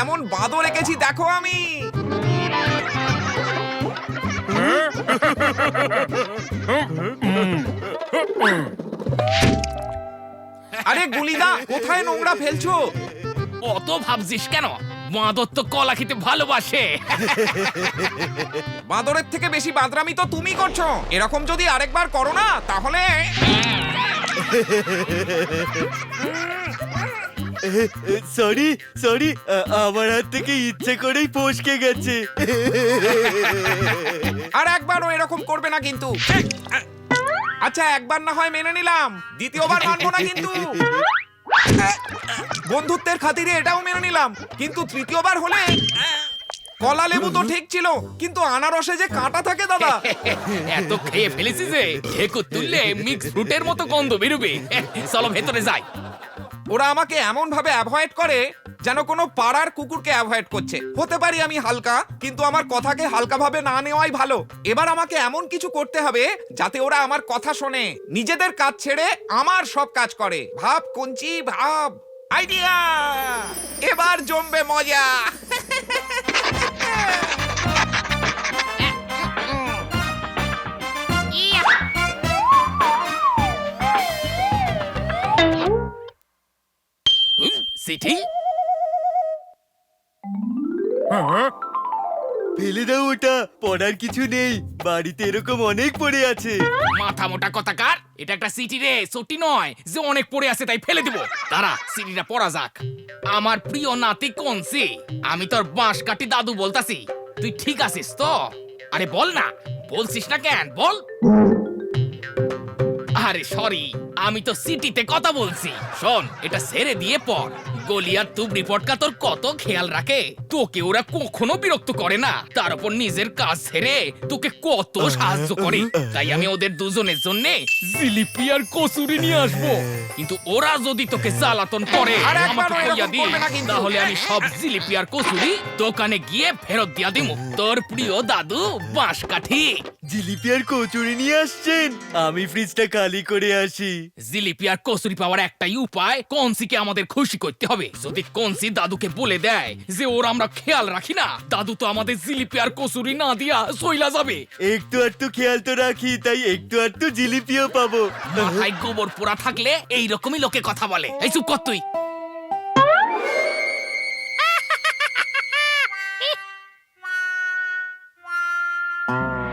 কেমন বাঁদর এঁকেছি দেখো আমি। আরে গুলিদা, কোথায় নোংরা ফেলছো? অত ভাবছিস কেন? বাঁদর তো কলা খেতে ভালোবাসে। বাঁদরের থেকে বেশি বাঁদরামি তো তুমি করছো। এরকম যদি আরেকবার করো না তাহলে সরি সরি, আমার হাত থেকে ইচ্ছে করেই ফসকে গেছে। আর একবারও এরকম করবে না কিন্তু। আচ্ছা, একবার না হয় মেনে নিলাম, দ্বিতীয়বার মানবো না কিন্তু। বন্ধুত্বের খাতিরে এটাও মেনে নিলাম, কিন্তু তৃতীয়বার হলে কলা লেবু তো ঠিক ছিল, কিন্তু আনারসে যে কাঁটা থাকে দাদা। এত খেয়ে ফেলেছিস যে ঢেকুর তুললে মিক্স ফ্রুটের মতো গন্ধ বেরোবে। চলো ভেতরে যাই। ওরা আমাকে এমন ভাবে অ্যাভয়েড করে যেন কোনো পাড়ার কুকুরকে অ্যাভয়েড করছে। হতে পারি আমি হালকা, কিন্তু আমার কথাকে হালকা ভাবে না নেওয়াই ভালো। এবার আমাকে এমন কিছু করতে হবে যাতে ওরা আমার কথা শোনে, নিজেদের কাজ ছেড়ে আমার সব কাজ করে। ভাব কঞ্চি, ভাব। আইডিয়া! এবার জমবে মজা। সিটি ফেলে দাও ওটা, পড়ার কিছু নেই। বাড়িতে এরকম অনেক পড়ে আছে। মাথা মোটা কথাকার, এটা একটা সিটি রে, সটি নয় যে অনেক পড়ে আছে তাই ফেলে দিব। তারা সিটিটা পড়া যাক। আমার প্রিয় নাতি কনসি, আমি তোর বাঁশ কাটি দাদু বলতাছি। তুই ঠিক আছিস তো? আরে বল না, বলছিস না কেন? বল। আরে সরি, আমি তো সিটিতে কথা বলছি। শোন, এটা ছেড়ে দিয়ে পড়। গলিয়ার তুবড়ি পটকা তোর কত খেয়াল রাখে, তোকে ওরা কখনো বিরক্ত করে না। তার উপর নিজের কাজ ছেড়ে তোকে কত সাহায্য করে। তাই আমি ওদের দুজনের জন্য জিলিপি আর কচুরি নিয়ে আসবো। কিন্তু ওরা যদি তোকে জ্বালাতন করে আর একবার আমাকে কইয়া এরকম দি, করবে না কিন্তু। তাহলে আমি সব জিলিপি আর কচুরি দোকানে গিয়ে ফেরত দিয়া দিমু। তোর প্রিয় দাদু বাঁশ কাঠি। জিলিপি আর কচুরি নিয়ে আসছেন? আমি ফ্রিজটা খালি করে আসি। জিলিপি আর কচুরি পাওয়ার একটাই উপায়, কনসিকে আমাদের খুশি করতে হবে। যদি কনসি দাদুকে বলে দেয় যে ওর আমরা খেয়াল রাখি না, দাদু তো আমাদের জিলিপি আর কচুরি না দিয়া সইলা যাবে। একটু আধটু খেয়াল তো রাখি, তাই একটু আধটু জিলিপিও পাবো। মাথায় গোবর পোড়া থাকলে এইরকমই লোকে কথা বলে। এই চুপ কর তুই।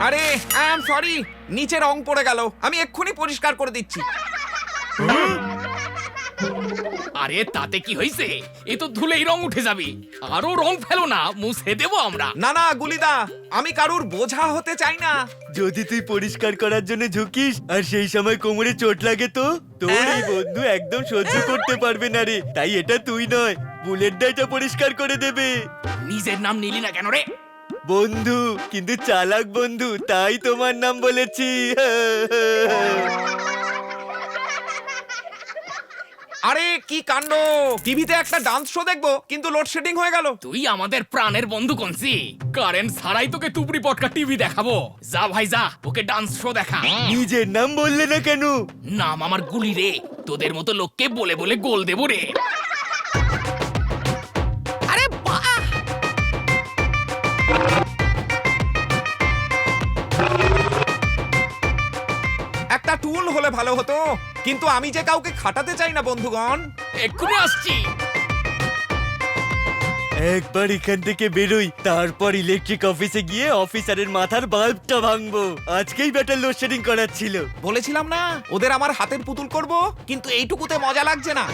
আরে আই এম সরি, নিচে রং পড়ে গেল, আমি এক্ষুনি পরিষ্কার করে দিচ্ছি। আরে তাতে কি হয়েছে? এ তো ধুলেই রং উঠে যাবে। আরো রং ফেলো না, মুছে দেবো আমরা। না না গুলিদা, আমি কারুর বোঝা হতে চাই না। যদি তুই পরিষ্কার করার জন্য ঝুঁকিস আর সেই সময় কোমরে চোট লাগে তো তোর এই বন্ধু একদম সহ্য করতে পারবে না রে। তাই এটা তুই নয়, বুলেট ডাইটা পরিষ্কার করে দেবে। নিজের নাম নিলি না কেন রে? বন্ধু, কিন্তু চালাক বন্ধু, তাই তোমার নাম বলেছি। আরে কি কাণ্ড! টিভিতে একটা ডান্স শো দেখবো, কিন্তু লোডশেডিং হয়ে গেল। তুই আমাদের প্রাণের বন্ধু কনসি, কারেন্ট ছাড়াই তোকে তুবড়ি পটকা টিভি দেখাবো। যা ভাই যা, ওকে ডান্স শো দেখা। নিজের নাম বললে না কেন? নাম আমার গুলি রে, তোদের মতো লোককে বলে বলে গোল দেবো রে। আরে বাহ! একটা টুল হলে ভালো হতো, কিন্তু আমি যে কাউকে খাটাতে চাই না বন্ধুগণ। এক্ষুনি আসছি। একবার এখান থেকে বেরোই, তারপর ইলেকট্রিক অফিসে গিয়ে অফিসারের মাথার বাল্বটা ভাঙবো। আজকেই ব্যাটার লোডশেডিং করার ছিল। বলেছিলাম না ওদের আমার হাতের পুতুল করব, কিন্তু এইটুকুতে মজা লাগছে না।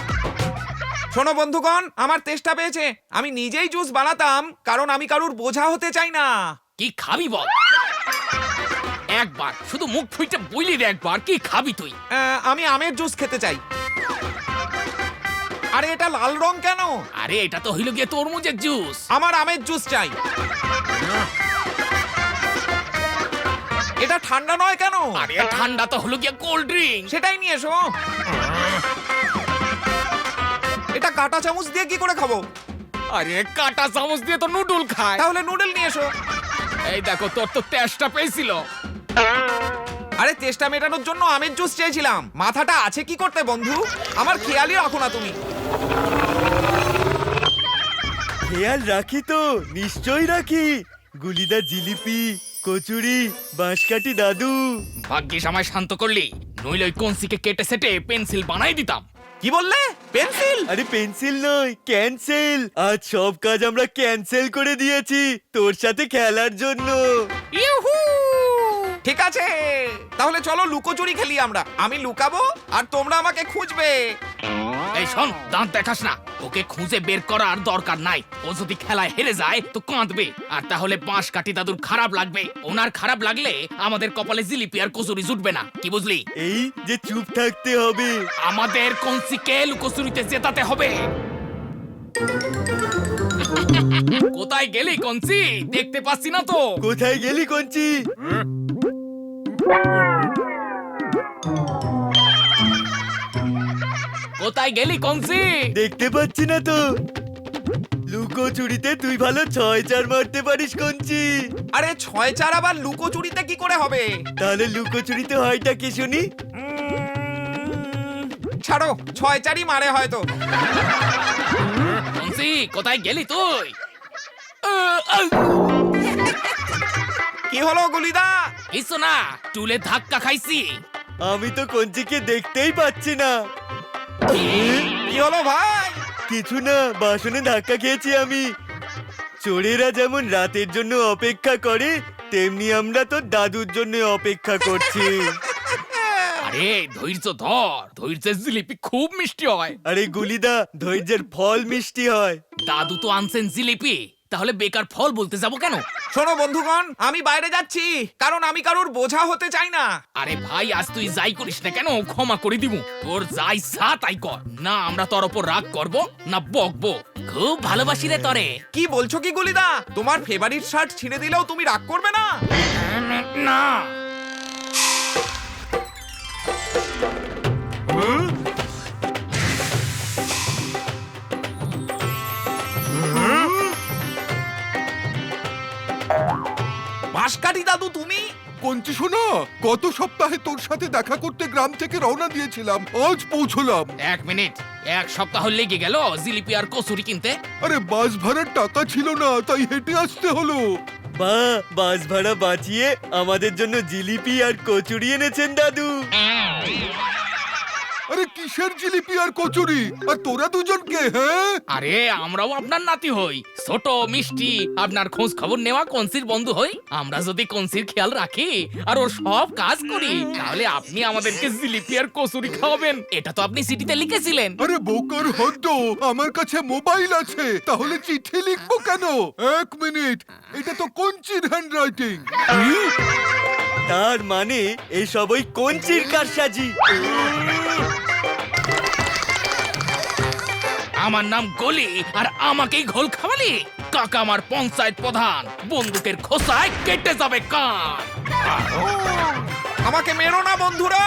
শোনো বন্ধুগণ, আমার তেষ্টা পেয়েছে। আমি নিজেই জুস বানাতাম, কারণ আমি কারুর বোঝা হতে চাই না। কি খাবি বল? একবার শুধু মুখ ফুইটে বইলি রে, একবার কি খাবি তুই? আমি আমের জুস খেতে চাই। আরে এটা লাল রং কেন? আরে এটা তো হইল গিয়ে তরমুজের জুস। আমার আমের জুস চাই। এটা ঠান্ডা নয় কেন? আরে ঠান্ডা তো হলো গিয়ে কোল্ড ড্রিঙ্ক। সেটাই নিয়ে এসো। এটা কাঁটা চামচ দিয়ে কি করে খাবো? আরে কাটা চামচ দিয়ে তো নুডল খায়। তাহলে নুডল নিয়ে এসো। এই দেখো, তোর তো তেষ্টা পেয়েছিল। আরে তেষ্টা মেটানোর জন্য আমের জুস চেয়েছিলাম। মাথাটা আছে কি করতে বন্ধু? আমার খেয়ালই রাখো না তুমি। খেয়াল রাখি তো, নিশ্চয়ই রাখি। গুলিদা জিলিপি, কচুরি, বাঁশকাঠি দাদু। ভাগ্যিস আমায় শান্ত করলি, নইলে ওই কঞ্চিকে কেটে সেটে পেন্সিল বানাই দিতাম। কি বললে? পেন্সিল? আরে পেন্সিল নয়, ক্যান্সেল। আজ সব কাজ আমরা ক্যান্সেল করে দিয়েছি তোর সাথে খেলার জন্য। ইউহু! ঠিক আছে, তাহলে চলো লুকোচুরি খেলি আমরা। আমি লুকাবো আর তোমরা আমাকে খুঁজবে। এই শোন, দাঁত দেখাস না। ওকে খুঁজে বের করার দরকার নাই। ও যদি খেলায় হেরে যায় তো কাঁদবে, আর তাহলে বাঁশকাঠি দাদুর খারাপ লাগবে। ওনার খারাপ লাগলে আমাদের কপালে জিলিপি আর কচুরি জুটবে না, কি বুঝলি? এই যে চুপ থাকতে হবে। আমাদের কঞ্চিকে লুকোচুরিতে জেতাতে হবে। কোথায় গেলি কঞ্চি? দেখতে পাচ্ছি না তো। কোথায় গেলি কঞ্চি? কোথায় গেলি কঞ্চি? দেখতে পাচ্ছি না তো। লুকোচুরিতে তুই ভালো 6-4 মারতে পারিস কঞ্চি। আরে 6-4 আবার লুকোচুরিতে কি করে হবে? তাহলে লুকোচুরিতে হয়টা কি শুনি? ছাড়ো, 6-4ই মারে হয়তো। কঞ্চি, কোথায় গেলি তুই? কি হলো গুলিদা? কিছু না, টুলে ধাক্কা খাইছি। আমি তো কঞ্চিকে দেখতেই পাচ্ছি না। কি হলো ভাই? কিছু না, বাসনে ধাক্কা খেয়েছি আমি। চোরেরা যেমন রাতের জন্য অপেক্ষা করে, তেমনি আমরা তো দাদুর জন্য অপেক্ষা করছি। আরে ধৈর্য ধর, ধৈর্যের জিলিপি খুব মিষ্টি হয়। আরে গুলিদা, ধৈর্যের ফল মিষ্টি হয়। দাদু তো আনছেন জিলিপি, তাহলে বেকার ফল বলতে যাব কেন? শোনো বন্ধুগণ, আমি বাইরে যাচ্ছি, কারণ আমি কারোর বোঝা হতে চাই না। আরে ভাই, আজ তুই যাই করিস না কেন, ক্ষমা করে দিব। তোর যা ইচ্ছা তাই কর। না আমরা তোর ওপর রাগ করব, না বকবো। খুব ভালোবাসি রে তরে। কি বলছো কি গুলিদা? তোমার ফেভারিট শার্ট ছিঁড়ে দিলেও তুমি রাগ করবে না? না। বাঁশকাঠি দাদু তুমি? কঞ্চি শোনা, গত সপ্তাহে তোর সাথে দেখা করতে গ্রাম থেকে রওনা দিয়েছিলাম, আজ পৌঁছলাম। এক মিনিট, এক সপ্তাহ লেগে গেল জিলিপি আর কচুরি কিনতে? আরে বাস ভাড়ার টাকা ছিল না, তাই হেঁটে আসতে হলো। বা, বাস ভাড়া বাঁচিয়ে আমাদের জন্য জিলিপি আর কচুরি এনেছেন দাদু। আরে কিসের জিলিপি আর কচুরি? আর তোরা দুজনকে? হ্যাঁ, আরে আমরাও আপনার নাতি হই, ছোট মিষ্টি। আপনার খোঁজ খবর নেওয়া কনসির বন্ধু হই। আমরা যদি কনসির খেয়াল রাখি আর ওর সব কাজ করি, তাহলে আপনি আমাদেরকে জিলিপি আর কচুরি খাওয়াবেন। এটা তো আপনি চিঠিতে লিখেছিলেন। আরে বোকার হদ্দ, আমার কাছে মোবাইল আছে, তাহলে চিঠি লিখবো কেন? এক মিনিট, এটা তো কঞ্চির হ্যান্ডরাইটিং। তার মানে এসব ওই কঞ্চির কারসাজি। আমার নাম গলি আর আমাকেই ঘোল খাওয়ালি? কাকা আমার পঞ্চায়েত প্রধান, বন্দুকের খোসায় কেটে যাবে কান। আমাকে মেরো না বন্ধুরা,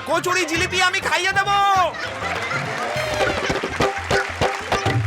কচুরি জিলিপি আমি খাইয়ে দেবো।